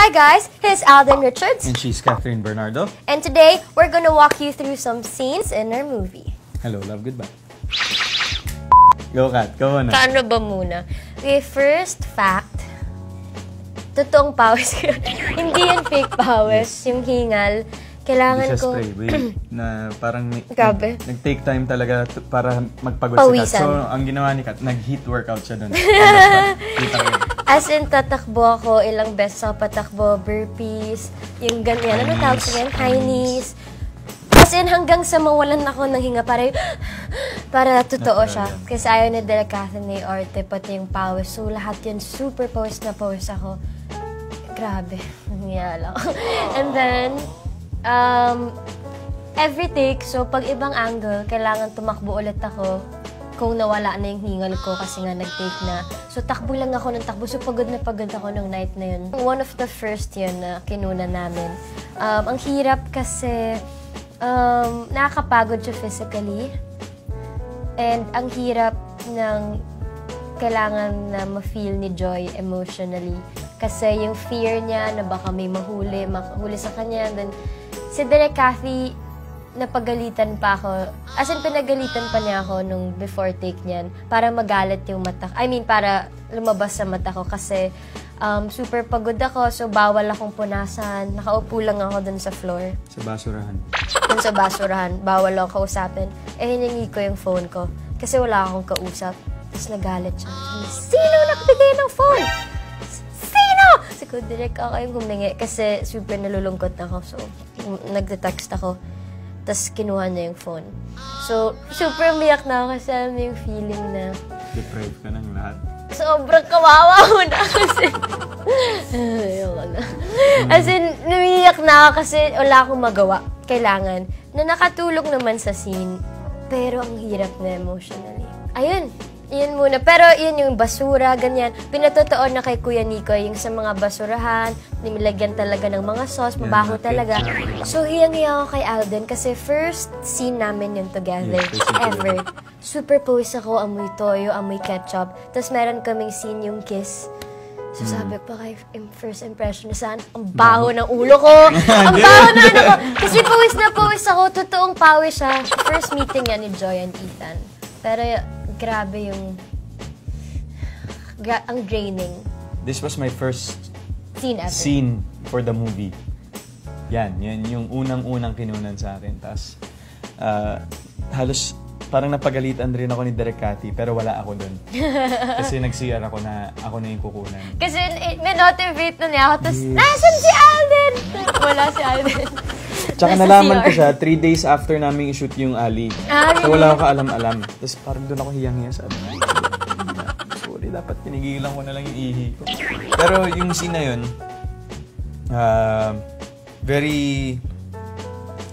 Hi guys, here's Alden Richards. And she's Catherine Bernardo. And today, we're gonna walk you through some scenes in our movie. Hello, love, goodbye. Go, Kat. Go na. Paano ba muna? Okay, first fact. Totoong pawis. Hindi yan fake pawis. Yes. Yung hingal. Kailangan Hindi siya ko... spray, wait. Na parang Grabe. nag-take time talaga para magpagod si Pawisan. Kat. So, ang ginawa ni Kat, nag-heat workout siya doon. Kita ko yun. As in, tatakbo ako, ilang beses ako patakbo, burpees, yung ganyan. Ano tawag sa ganyan? High knees. As in, hanggang sa mawalan ako ng hinga para totoo siya. Kasi ayaw na delikado ni Arte, pati yung pawis. So, lahat yun, super pawis na pawis ako. Grabe. Nangyayala lang. And then, every take, so pag ibang angle, kailangan tumakbo ulit ako kung nawala na yung hingal ko kasi nga nag-take na. So, takbo lang ako ng takbo. So, pagod na pagod ako ng night na yun. One of the first yun na kinuna namin. Ang hirap kasi nakakapagod siya physically. And ang hirap ng kailangan na ma-feel ni Joy emotionally. Kasi yung fear niya na baka may mahuli sa kanya. And then, si Direk Cathy, napagalitan pa ako. As in, pinagalitan pa niya ako nung before take niyan para magalit yung mata. I mean, para lumabas sa mata ko kasi super pagod ako, so bawal akong punasan. Nakaupo lang ako dun sa floor. Sa basurahan. Dun sa basurahan. Bawal akong kausapin. Hiningi ko yung phone ko kasi wala akong kausap. Tapos nagalit siya. Sino nagbigay ng phone? Sino? Kasi ko, direct ako yung humingi kasi super nalulungkot ako. So, nagte-text ako. Tapos kinuha niya yung phone. So, super umiyak na ako kasi alam yung feeling na... Deprive ka ng lahat. Sobrang kawawa ko na kasi... Ayoko na. As in, namiyak na ako kasi wala akong magawa. Kailangan. Na nakatulog naman sa scene. Pero ang hirap na emotionally. Ayun. Yun muna. Pero yun yung basura, ganyan. Pinatotoo na kay Kuya Nico yung sa mga basurahan, nilagyan talaga ng mga sauce, mabaho talaga. So, hiyang-hiya ako kay Alden kasi first scene namin yun together, ever. Super pawis ako, amoy toyo, amoy ketchup. Tapos meron kaming scene yung kiss. So, sabi pa kay first impression na saan, ang baho ng ulo ko, ang baho na ano ko. Kasi pawis na pawis ako, totoong pawis siya. First meeting yan ni Joy and Ethan. Pero, grabe yung... ang draining. This was my first scene for the movie. Yan yung unang-unang kinunan sa akin. Tapos, halos parang napagalitan rin ako ni Direk Cathy, pero wala ako dun. Kasi nag-CR ako na yung kukunan. Kasi may-motivate na niya ako, tapos, nasan si Alden? Wala si Alden. Tsaka nalaman ko siya 3 days after namin i-shoot yung Ali. So wala akong kaalam-alam. Tapos parang doon ako hiyang-hiya sa sorry, dapat pinigilan ko na lang yung ihi ko. Pero yung scene na yun, very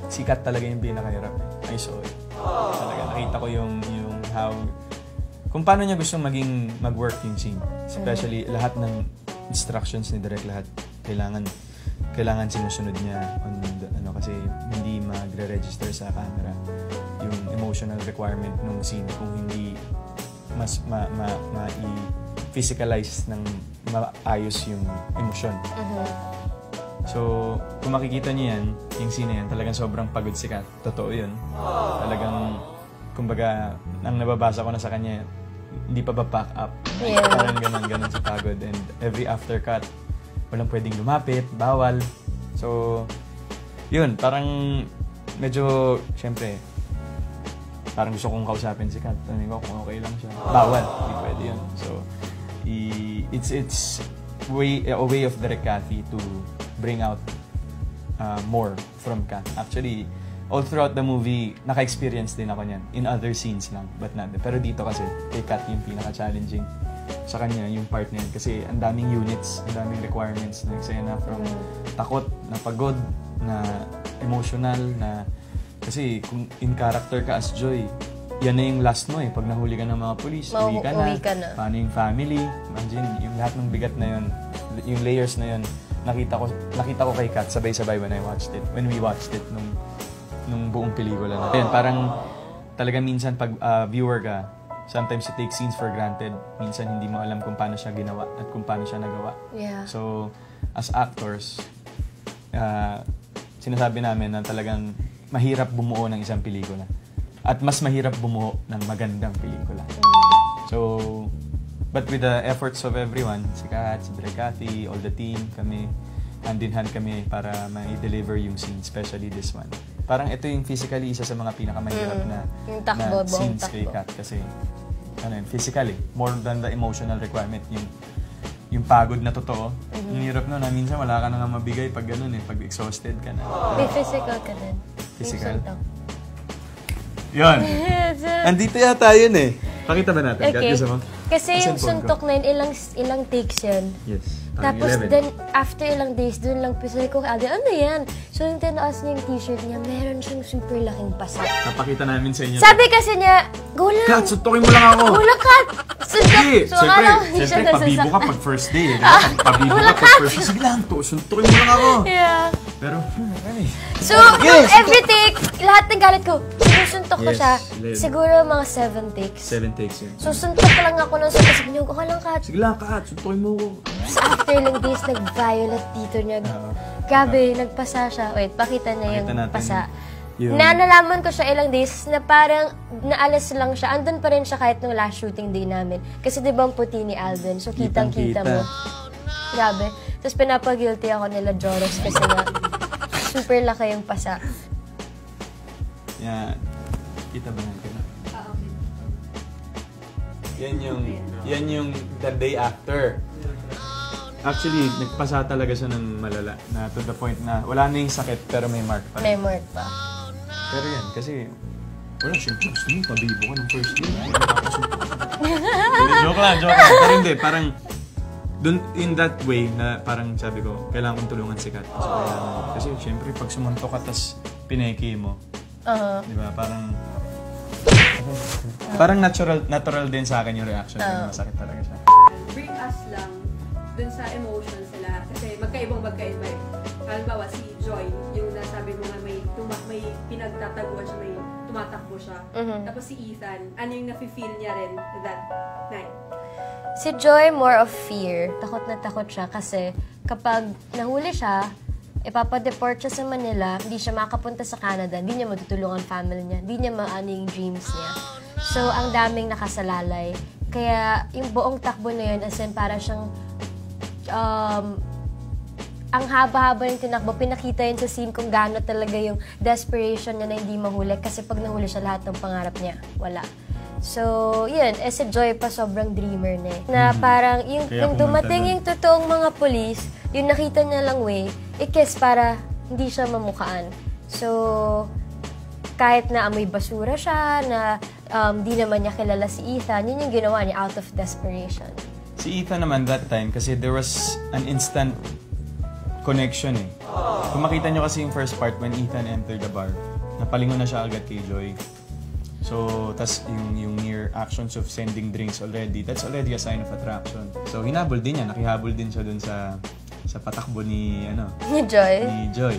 sikat talaga yung pinakahirap. I saw it. Talaga, nakita ko yung how, kung paano niya gustong mag-work yung scene. Especially lahat ng instructions ni Direk, lahat kailangan sinusunod niya on kasi hindi magre-register sa camera yung emotional requirement ng scene kung hindi mas ma-physicalize ng maayos yung emosyon. So, kung makikita niyo yan, yung scene na yan, talagang sobrang pagod si Kat. Totoo yun. Talagang, kumbaga, ang nababasa ko na sa kanya, hindi pa ba pack up? Yeah. Parang ganun sa pagod. And every after cut, walang pwedeng lumapit, bawal. So, yun, parang medyo, syempre, parang gusto kong kausapin si Kat. Tanong ko kung okay lang siya. Bawal, hindi pwede yun. So, it's a way of Direk Cathy to bring out more from Kat. Actually, all throughout the movie, naka-experience din ako niyan. In other scenes lang, but not. Pero dito kasi, kay Kat yung pinaka-challenging sa kanya, yung part na yun. Kasi ang daming units, ang daming requirements na eksena na from takot, na pagod, na emotional, na kasi kung in character ka as Joy, yan na yung last mo eh. Pag nahuli ka ng mga police, uwi ka na. Paano yung family? Imagine, yung lahat ng bigat na yun, yung layers na yun, nakita ko kay Kat sabay-sabay when we watched it nung buong pelikula na. Ayun, parang talaga minsan pag viewer ka, sometimes you take scenes for granted. Minsan hindi mo alam kung paano siya ginawa at kung paano siya nagawa. Yeah. So, as actors, sinasabi namin na talagang mahirap bumuo ng isang pelikula. At mas mahirap bumuo ng magandang pelikula. So, but with the efforts of everyone, si Kat, si Direk Cathy, all the team, kami, hand in hand kami para ma-deliver yung scene, especially this one. Parang ito yung physically isa sa mga pinakamahirap na scenes kay Kat. Kasi, physically, more than the emotional requirement, yung pagod na totoo. Yung hirap nun, minsan wala ka na nga mabigay pag ganun pag exhausted ka na. May physical ka din. Physical? Yun! Andito yata yun Pakita ba natin? Okay. Mo? Kasi yung suntok na yun, ilang takes yun. Yes. Tapos then, after ilang days, dun lang pisali ko kay Alden, ano yan? So yung tinaas niya yung t-shirt niya, meron siyang super laking pasa. Napakita namin sa inyo. Sabi kasi niya, go lang! Kat, suntokin mo lang ako! Go lang, Kat! Suntok! So, siyempre, pabibo ka pag first day. Pabibo ka pag first day. Sige lang, suntokin mo lang ako! Yeah. Pero, so, every take, lahat ng galit ko, sinusuntok ko siya. Siguro mga 7 takes. 7 takes yun. So, suntok lang ako ng suntok. Sabi niya, okay lang, Kat. Sige lang, Kat, suntokin mo ako. So, after ilang days, nag-violet dito niya. Grabe, nagpasa siya. Wait, pakita niya yung pasa. Nalaman ko siya ilang days na parang naalas lang siya. Andun pa rin siya kahit nung last shooting day namin. Kasi di ba ang puti ni Alden? So, kitang-kita mo. Grabe. Tapos pinapag-guilty ako nila Joros kasi nga super laki yung pasa. Yan. Kita ba natin? Yan yung the day after. Actually, nagpasa talaga siya ng malala na to the point na wala na yung sakit pero may mark pa. May mark pa. Pero yan, kasi wala, siyempre gusto mo, pabibo ka ng first day. Joke lang. Pero hindi, parang dun, in that way na parang sabi ko, kailangan kong tulungan si Kat. Kasi siyempre, pag sumuntok ka tas pineki mo, di ba, parang natural din sa akin yung reaction. Masakit talaga siya. Bring us lang dun sa emotions nila. Kasi magkaibang. Halimbawa, si Joy, yung nasabi mo nga may pinagtataguan siya, may tumatakbo siya. Tapos si Ethan, ano yung nafe-feel niya rin that night? Si Joy, more of fear. Takot na takot siya kasi kapag nahuli siya, ipapadeport siya sa Manila, hindi siya makapunta sa Canada, hindi niya matutulungan family niya, hindi niya maano yung dreams niya. So, ang daming nakasalalay. Kaya, yung buong takbo na yun, as in, para siyang ang haba-haba yung tinakbo, pinakita yun sa scene kung gaano talaga yung desperation niya na hindi mahuli kasi pag nahuli siya, lahat ng pangarap niya, wala. So, yun, si Joy pa sobrang dreamer na Na parang, yung dumating yung totoong mga police, yung nakita niya lang way, ikis para hindi siya mamukaan. So, kahit na amoy basura siya, na di naman niya kilala si Ethan, yun yung ginawa niya out of desperation. Si Ethan naman that time, kasi there was an instant connection Kung makita nyo kasi yung first part when Ethan entered the bar, napalingon na siya agad kay Joy. So, tas yung mere actions of sending drinks already, that's already a sign of attraction. So, hinabol din niya, nakihabol din siya dun sa patakbo ni Joy.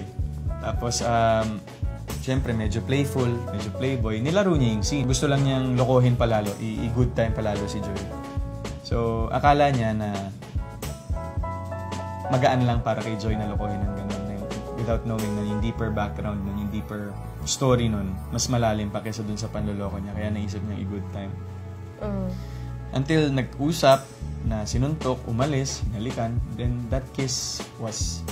Tapos, siyempre, medyo playful, medyo playboy. Nilaro niya yung scene. Gusto lang niyang lokohin palalo, i-good time palalo si Joy. So, akala niya na magaan lang para kay Joy na lokohin ng ganun. Without knowing na yung deeper background nun, yung deeper story nun, mas malalim pa kaysa dun sa panloloko niya. Kaya naisip niya i-good time. Until nag-usap na sinuntok, umalis, hinalikan, then that kiss was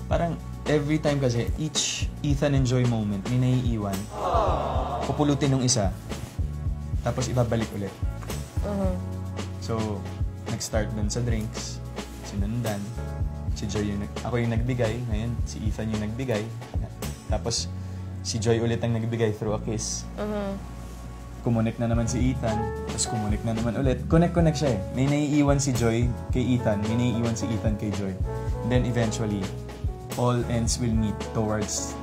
parang every time kasi each Ethan and Joy moment may naiiwan. Pupulutin ng isa, tapos ibabalik ulit. So, nag-start dun sa drinks, sinundan. Si Joy ako yung nagbigay, ngayon si Ethan yung nagbigay. Tapos si Joy ulit ang nagbigay through a kiss. Kumunik na naman si Ethan, tapos kumunik na naman ulit. Connect siya May naiiwan si Joy kay Ethan, may naiiwan si Ethan kay Joy. And then eventually, all ends will meet towards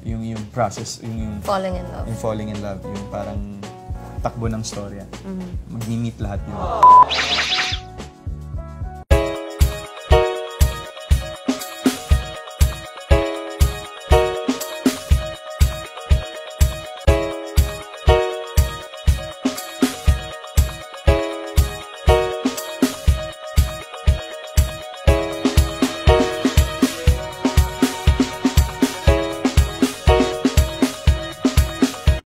yung process, yung falling in love. Yung falling in love, yung parang takbo ng storya. Mag-meet lahat yun.